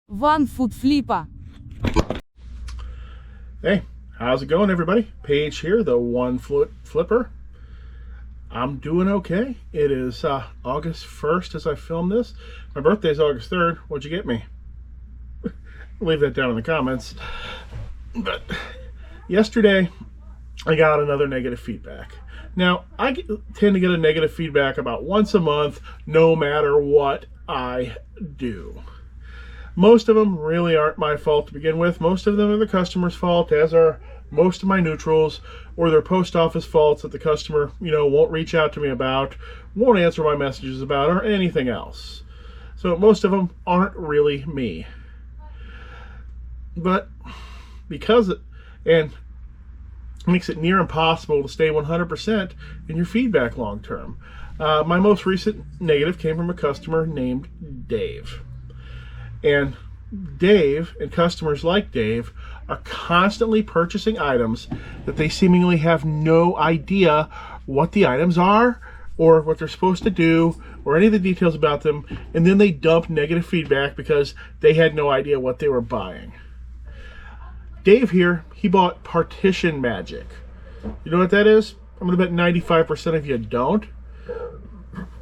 One-foot-flipper. Hey, how's it going, everybody? Paige here, the one-foot-flipper. I'm doing okay. It is August 1st as I film this. My birthday's August 3rd. What'd you get me? Leave that down in the comments. But yesterday, I got another negative feedback. Now, I tend to get a negative feedback about once a month, no matter what I do. Most of them really aren't my fault to begin with. Most of them are the customer's fault, as are most of my neutrals, or their post office faults that the customer, won't reach out to me about, won't answer my messages about, or anything else. So most of them aren't really me. But because it makes it near impossible to stay 100% in your feedback long term. My most recent negative came from a customer named Dave. And Dave and customers like Dave are constantly purchasing items that they seemingly have no idea what the items are or what they're supposed to do or any of the details about them, and then they dump negative feedback because they had no idea what they were buying. Dave here, he bought partition magic. You know what that is? I'm going to bet 95% of you don't.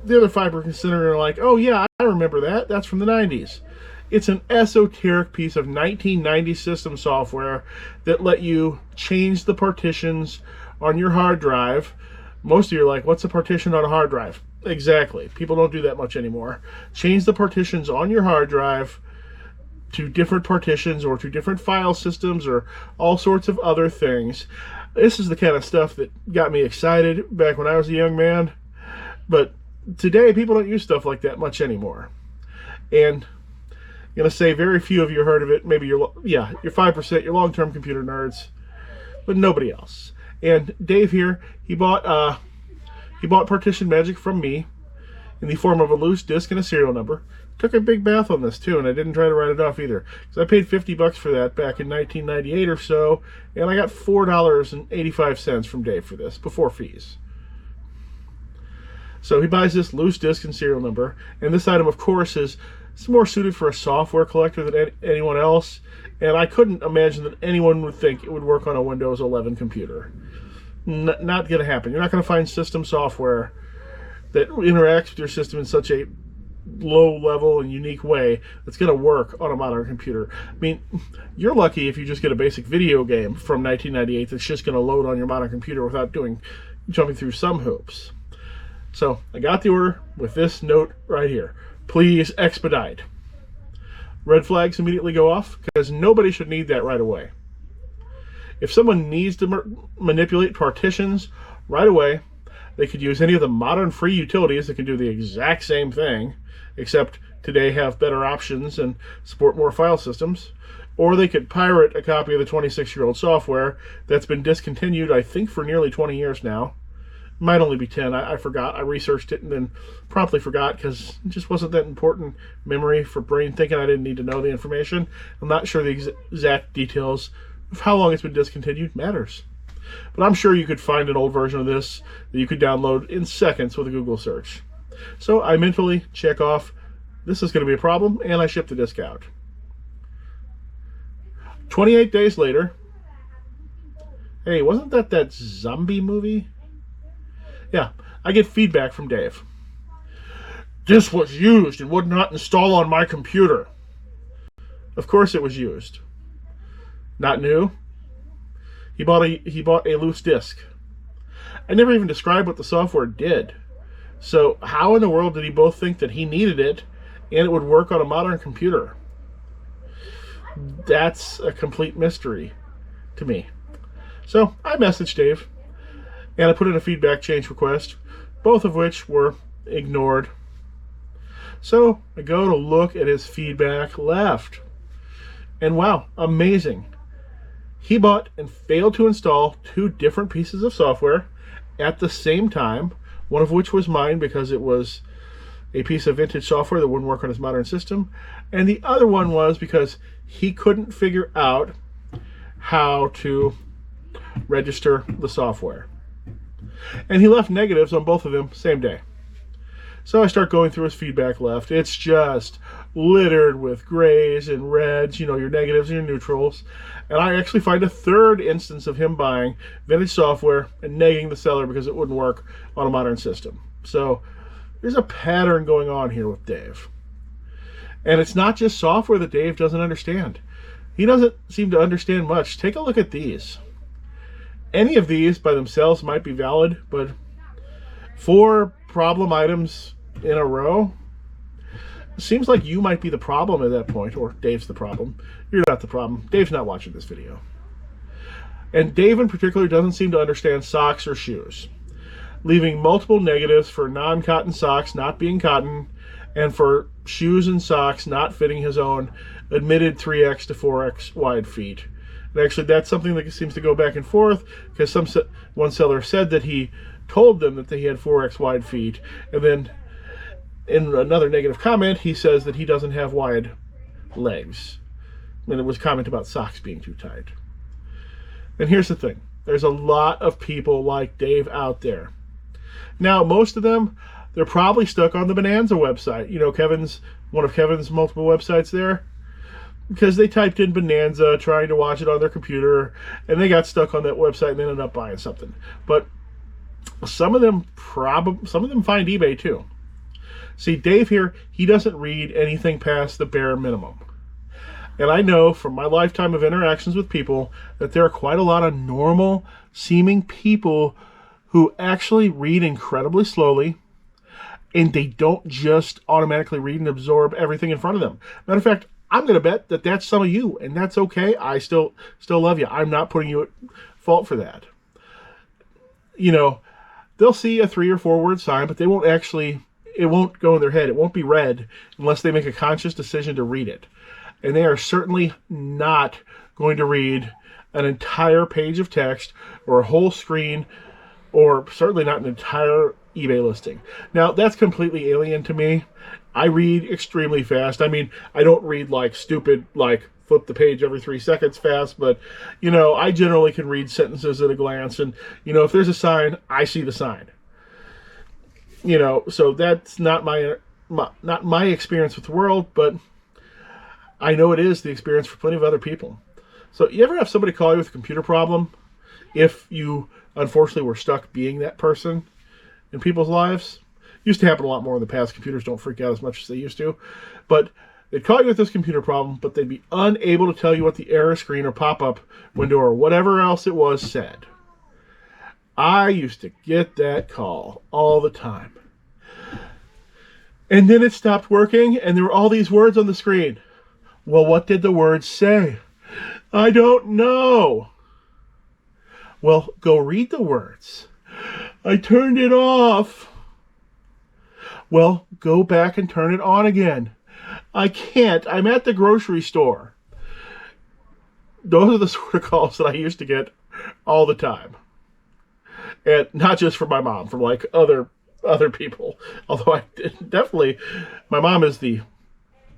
The other 5% are like, oh yeah, I remember that. That's from the 90s. It's an esoteric piece of 1990s system software that let you change the partitions on your hard drive. Most of you are like, what's a partition on a hard drive? Exactly. People don't do that much anymore. Change the partitions on your hard drive to different partitions or to different file systems or all sorts of other things. This is the kind of stuff that got me excited back when I was a young man. But today, people don't use stuff like that much anymore. And I'm going to say very few of you heard of it. Maybe you're 5%, you're long-term computer nerds, but nobody else. And Dave here, he bought partition magic from me in the form of a loose disk and a serial number. Took a big bath on this too, and I didn't try to write it off either, because I paid $50 for that back in 1998 or so, and I got $4.85 from Dave for this before fees. So he buys this loose disk and serial number, and this item, of course, is more suited for a software collector than anyone else, and I couldn't imagine that anyone would think it would work on a Windows 11 computer. Not going to happen. You're not going to find system software that interacts with your system in such a low-level and unique way that's going to work on a modern computer. I mean, you're lucky if you just get a basic video game from 1998 that's just going to load on your modern computer without jumping through some hoops. So I got the order with this note right here. Please expedite. Red flags immediately go off because nobody should need that right away. If someone needs to manipulate partitions right away, they could use any of the modern free utilities that can do the exact same thing, except today have better options and support more file systems. Or they could pirate a copy of the 26-year-old software that's been discontinued, I think, for nearly 20 years now. Might only be 10. I forgot. I researched it and then promptly forgot because it just wasn't that important memory for brain thinking. I didn't need to know the information. I'm not sure the exact details of how long it's been discontinued matters. But I'm sure you could find an old version of this that you could download in seconds with a Google search. So I mentally check off, this is going to be a problem, and I ship the disk out. 28 days later, hey, wasn't that zombie movie? Yeah, I get feedback from Dave. This was used and would not install on my computer. Of course it was used. Not new. He bought a loose disk. I never even described what the software did. So how in the world did he both think that he needed it and it would work on a modern computer? That's a complete mystery to me. So I messaged Dave. And I put in a feedback change request, both of which were ignored. So I go to look at his feedback left. And wow, amazing. He bought and failed to install 2 different pieces of software at the same time, one of which was mine because it was a piece of vintage software that wouldn't work on his modern system. And the other one was because he couldn't figure out how to register the software. And he left negatives on both of them same day. So I start going through his feedback left. It's just littered with grays and reds, you know, your negatives and your neutrals. And I actually find a third instance of him buying vintage software and negging the seller because it wouldn't work on a modern system. So there's a pattern going on here with Dave. And it's not just software that Dave doesn't understand. He doesn't seem to understand much. Take a look at these. Any of these by themselves might be valid, but 4 problem items in a row, seems like you might be the problem at that point, or Dave's the problem. You're not the problem. Dave's not watching this video. And Dave in particular doesn't seem to understand socks or shoes, leaving multiple negatives for non-cotton socks not being cotton, and for shoes and socks not fitting his own admitted 3X to 4X wide feet. And actually, that's something that seems to go back and forth, because one seller said that he told them that he had 4X wide feet, and then in another negative comment, he says that he doesn't have wide legs. And it was a comment about socks being too tight. And here's the thing. There's a lot of people like Dave out there. Now, most of them, they're probably stuck on the Bonanza website. You know, one of Kevin's multiple websites there. Because they typed in Bonanza, trying to watch it on their computer, and they got stuck on that website and they ended up buying something. But some of them find eBay too. See, Dave here, he doesn't read anything past the bare minimum. And I know from my lifetime of interactions with people that there are quite a lot of normal seeming people who actually read incredibly slowly, and they don't just automatically read and absorb everything in front of them. Matter of fact, I'm going to bet that that's some of you, and that's okay. I still love you. I'm not putting you at fault for that. You know, they'll see a 3 or 4 word sign, but they won't actually, it won't go in their head. It won't be read unless they make a conscious decision to read it. And they are certainly not going to read an entire page of text or a whole screen, or certainly not an entire eBay listing. Now, that's completely alien to me. I read extremely fast. I mean, I don't read like stupid, like flip the page every 3 seconds fast, but, you know, I generally can read sentences at a glance. And, you know, if there's a sign, I see the sign. You know, so that's not my experience with the world, but I know it is the experience for plenty of other people. So you ever have somebody call you with a computer problem, if you unfortunately were stuck being that person in people's lives? Used to happen a lot more in the past. Computers don't freak out as much as they used to. But they'd call you with this computer problem, but they'd be unable to tell you what the error screen or pop-up window or whatever else it was said. I used to get that call all the time. And then it stopped working, and there were all these words on the screen. Well, what did the words say? I don't know. Well, go read the words. I turned it off. Well, go back and turn it on again. I can't. I'm at the grocery store. Those are the sort of calls that I used to get all the time. And not just from my mom, from like other people. Although I definitely, my mom is the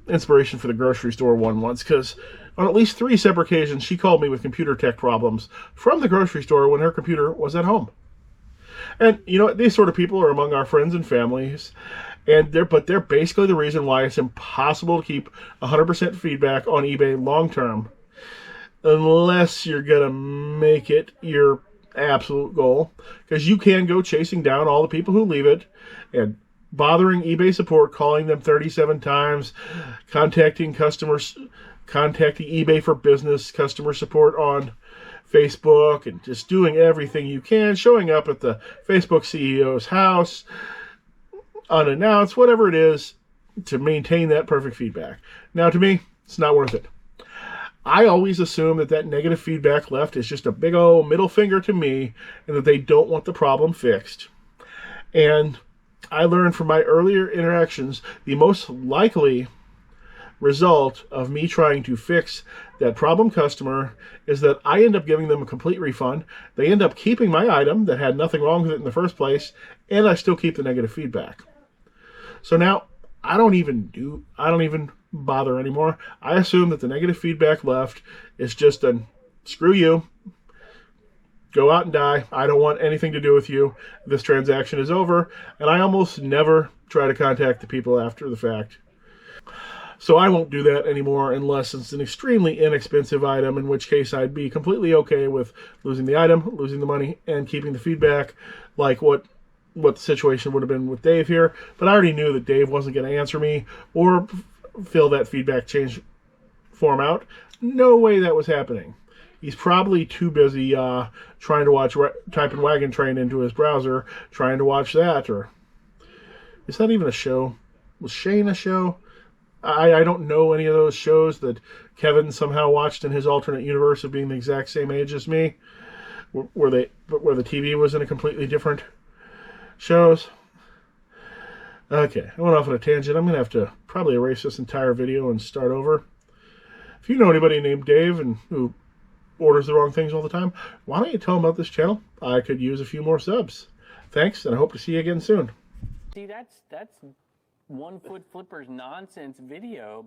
inspiration for the grocery store one once, because on at least 3 separate occasions she called me with computer tech problems from the grocery store when her computer was at home. And you know, these sort of people are among our friends and families, and they're basically the reason why it's impossible to keep 100% feedback on eBay long term, unless you're gonna make it your absolute goal, because you can go chasing down all the people who leave it and bothering eBay support, calling them 37 times, contacting eBay for Business customer support on Facebook, and just doing everything you can, showing up at the Facebook CEO's house unannounced, whatever it is, to maintain that perfect feedback. Now, to me, it's not worth it. I always assume that negative feedback left is just a big old middle finger to me, and that they don't want the problem fixed. And I learned from my earlier interactions, the most likely result of me trying to fix that problem customer is that I end up giving them a complete refund. They end up keeping my item that had nothing wrong with it in the first place, and I still keep the negative feedback. So now I don't even bother anymore. I assume that the negative feedback left is just a screw you, go out and die. I don't want anything to do with you. This transaction is over. And I almost never try to contact the people after the fact. So I won't do that anymore unless it's an extremely inexpensive item, in which case I'd be completely okay with losing the item, losing the money, and keeping the feedback, like what the situation would have been with Dave here. But I already knew that Dave wasn't going to answer me or fill that feedback change form out. No way that was happening. He's probably too busy trying to watch Typing Wagon Train into his browser, trying to watch that. Or is that even a show? Was Shane a show? I don't know any of those shows that Kevin somehow watched in his alternate universe of being the exact same age as me, where the TV was in a completely different shows. Okay, I went off on a tangent. I'm going to have to probably erase this entire video and start over. If you know anybody named Dave and who orders the wrong things all the time, why don't you tell them about this channel? I could use a few more subs. Thanks, and I hope to see you again soon. See, that's One Foot Flipper's nonsense video.